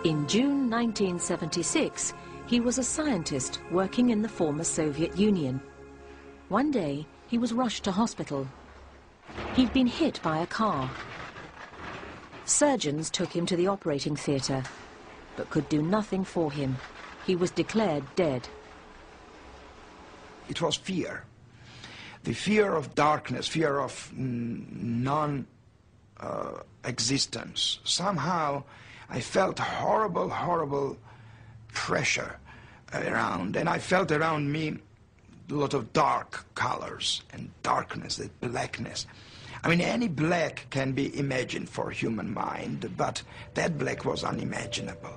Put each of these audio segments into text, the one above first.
In June 1976, he was a scientist working in the former Soviet Union. One day, he was rushed to hospital. He'd been hit by a car. Surgeons took him to the operating theatre, but could do nothing for him. He was declared dead. It was fear. The fear of darkness, fear of non-existence. Somehow I felt horrible, horrible pressure around, and I felt around me a lot of dark colors and darkness, the blackness. I mean, any black can be imagined for human mind, but that black was unimaginable.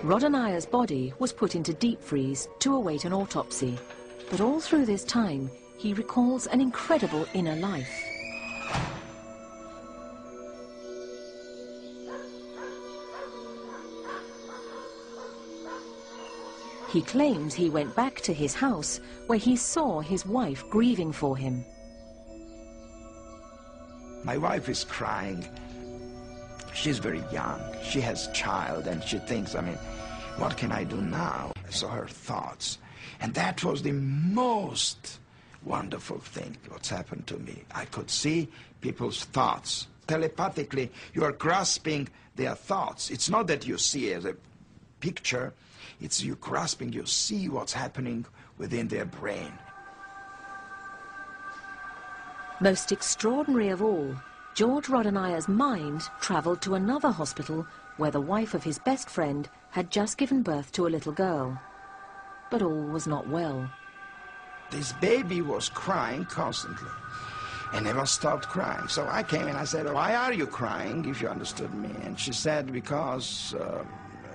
Rodonia's body was put into deep freeze to await an autopsy. But all through this time, he recalls an incredible inner life. He claims he went back to his house where he saw his wife grieving for him. My wife is crying. She's very young. She has a child, and she thinks, I mean, what can I do now? I saw her thoughts. And that was the most wonderful thing what's happened to me. I could see people's thoughts. Telepathically, you are grasping their thoughts. It's not that you see as a picture. It's you grasping, you see what's happening within their brain. Most extraordinary of all, George Rodonia's mind travelled to another hospital where the wife of his best friend had just given birth to a little girl. But all was not well. This baby was crying constantly and never stopped crying. So I came and I said, why are you crying, if you understood me? And she said, because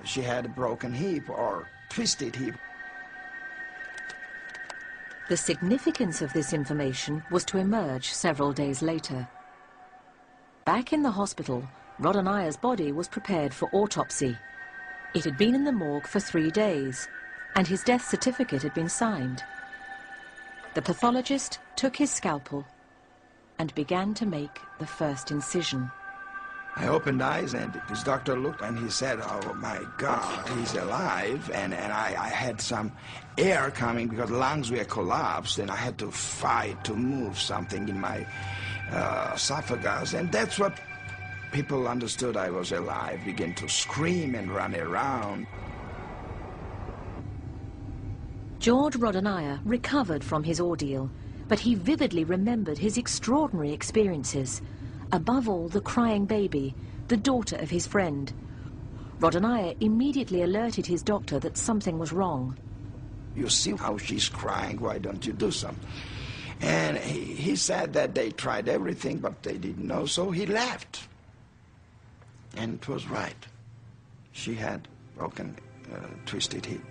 she had a broken hip or twisted hip. The significance of this information was to emerge several days later. Back in the hospital, Rodonia's body was prepared for autopsy. It had been in the morgue for 3 days, and his death certificate had been signed. The pathologist took his scalpel and began to make the first incision. I opened eyes, and this doctor looked, and he said, oh my God, he's alive. And I had some air coming because lungs were collapsed, and I had to fight to move something in my esophagus. And that's what people understood I was alive, began to scream and run around. George Rodonia recovered from his ordeal, but he vividly remembered his extraordinary experiences. Above all, the crying baby, the daughter of his friend. Rodonia immediately alerted his doctor that something was wrong. You see how she's crying, why don't you do something? And he said that they tried everything, but they didn't know, so he left. And it was right. She had broken, twisted hip.